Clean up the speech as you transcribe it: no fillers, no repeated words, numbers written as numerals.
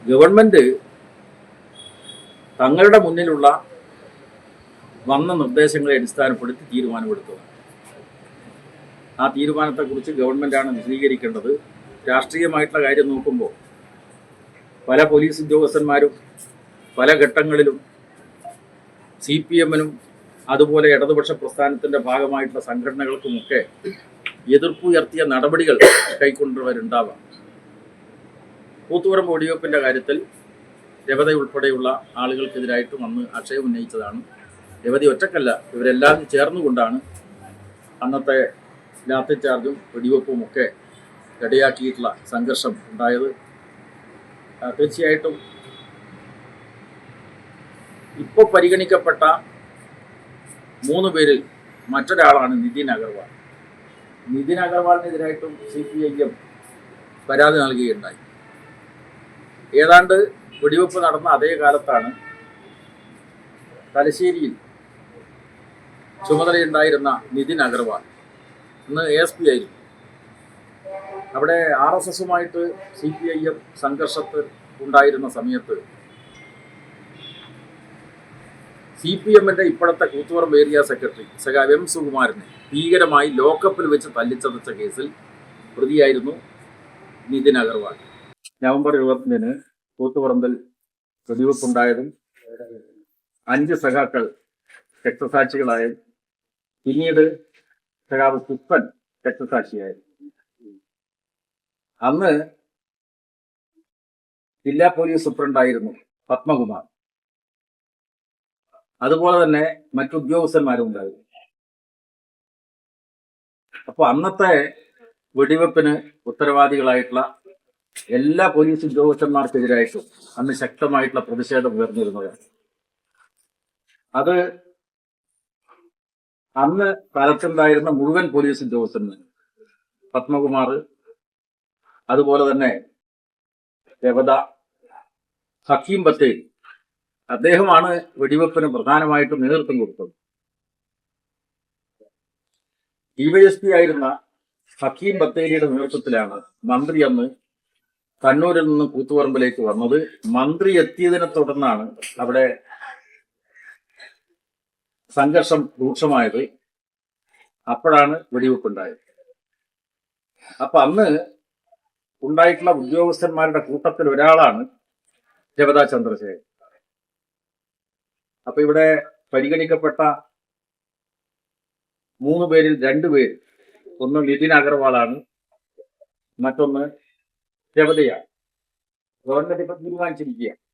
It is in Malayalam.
ഗവൺമെന്റ് തങ്ങളുടെ മുന്നിലുള്ള വന്ന നിർദ്ദേശങ്ങളെ അടിസ്ഥാനപ്പെടുത്തി തീരുമാനമെടുത്തത്. ആ തീരുമാനത്തെക്കുറിച്ച് ഗവൺമെന്റാണ് വിശദീകരിക്കേണ്ടത്. രാഷ്ട്രീയമായിട്ടുള്ള കാര്യം നോക്കുമ്പോൾ പല പോലീസ് ഉദ്യോഗസ്ഥന്മാരും പല ഘട്ടങ്ങളിലും CPM-നും അതുപോലെ ഇടതുപക്ഷ പ്രസ്ഥാനത്തിന്റെ ഭാഗമായിട്ടുള്ള സംഘടനകൾക്കുമൊക്കെ എതിർപ്പുയർത്തിയ നടപടികൾ കൈക്കൊണ്ടവരുണ്ടാവാം. കൂത്തുപറമ്പ് വെടിവെപ്പിന്റെ കാര്യത്തിൽ രവത ഉൾപ്പെടെയുള്ള ആളുകൾക്കെതിരായിട്ടും അന്ന് ആക്ഷേപം ഉന്നയിച്ചതാണ്. രവതി ഒറ്റക്കല്ല, ഇവരെല്ലാം ചേർന്നുകൊണ്ടാണ് അന്നത്തെ ലാത്തി ചാർജും വെടിവെപ്പും ഒക്കെ ഇടയാക്കിയിട്ടുള്ള സംഘർഷം ഉണ്ടായത്. തീർച്ചയായിട്ടും ഇപ്പോൾ പരിഗണിക്കപ്പെട്ട 3 പേരിൽ മറ്റൊരാളാണ് നിതിൻ അഗർവാൾ. നിതിൻ അഗർവാളിനെതിരായിട്ടും CPIM പരാതി നൽകുകയുണ്ടായി. ഏതാണ്ട് വെടിവെപ്പ് നടന്ന അതേ കാലത്താണ് തലശ്ശേരിയിൽ ചുമതലയുണ്ടായിരുന്ന നിതിൻ അഗർവാൾ ഇന്ന് ASP ആയിരുന്നു. അവിടെ RSSുമായിട്ട് CPIM സംഘർഷത്തിൽ ഉണ്ടായിരുന്ന സമയത്ത് CPM-ന്റെ ഇപ്പോഴത്തെ കൂത്തുപറമ്പ് ഏരിയ സെക്രട്ടറി സഖാവ് M സുകുമാരനെ ഭീകരമായി ലോക്കപ്പിൽ വെച്ച് തല്ലിച്ചതച്ച കേസിൽ പ്രതിയായിരുന്നു നിതിൻ അഗർവാൾ. നവംബർ 20-ന് കൂത്തുപറമ്പിൽ വെടിവെപ്പുണ്ടായതും 5 സഖാക്കൾ രക്തസാക്ഷികളായി. പിന്നീട് സഖാവ് പുഷ്പൻ രക്തസാക്ഷിയായി. അന്ന് ജില്ലാ പോലീസ് സൂപ്രണ്ടായിരുന്നു പത്മകുമാർ. അതുപോലെ തന്നെ മറ്റുദ്യോഗസ്ഥന്മാരും ഉണ്ടായിരുന്നു. അപ്പോൾ അന്നത്തെ വെടിവെപ്പിന് ഉത്തരവാദികളായിട്ടുള്ള എല്ലാ പോലീസ് ഉദ്യോഗസ്ഥന്മാർക്കെതിരായിട്ടും അന്ന് ശക്തമായിട്ടുള്ള പ്രതിഷേധം ഉയർന്നിരുന്നതാണ്. അത് അന്ന് കാലത്തുണ്ടായിരുന്ന മുഴുവൻ പോലീസ് ഉദ്യോഗസ്ഥന്മാർ, പത്മകുമാർ, അതുപോലെ തന്നെ രവത, ഹക്കീം ബത്തേരി, അദ്ദേഹമാണ് വെടിവെപ്പിന് പ്രധാനമായിട്ടും നേതൃത്വം കൊടുത്തത്. DYSP ആയിരുന്ന ഹക്കീം ബത്തേരിയുടെ നേതൃത്വത്തിലാണ് മന്ത്രി അന്ന് കണ്ണൂരിൽ നിന്ന് കൂത്തുപറമ്പിലേക്ക് വന്നത്. മന്ത്രി എത്തിയതിനെ തുടർന്നാണ് അവിടെ സംഘർഷം രൂക്ഷമായത്. അപ്പോഴാണ് വെടിവെപ്പുണ്ടായത്. അപ്പൊ അന്ന് ഉണ്ടായിട്ടുള്ള ഉദ്യോഗസ്ഥന്മാരുടെ കൂട്ടത്തിൽ ഒരാളാണ് രവത ചന്ദ്രശേഖരൻ. അപ്പൊ ഇവിടെ പരിഗണിക്കപ്പെട്ട 3 പേരിൽ 2 പേര്, ഒന്ന് നിതിൻ അഗർവാളാണ്, മറ്റൊന്ന് രവതയാണ്. ഗവൺമെന്റ് ഇപ്പൊ തീരുമാനിച്ചിരിക്കുക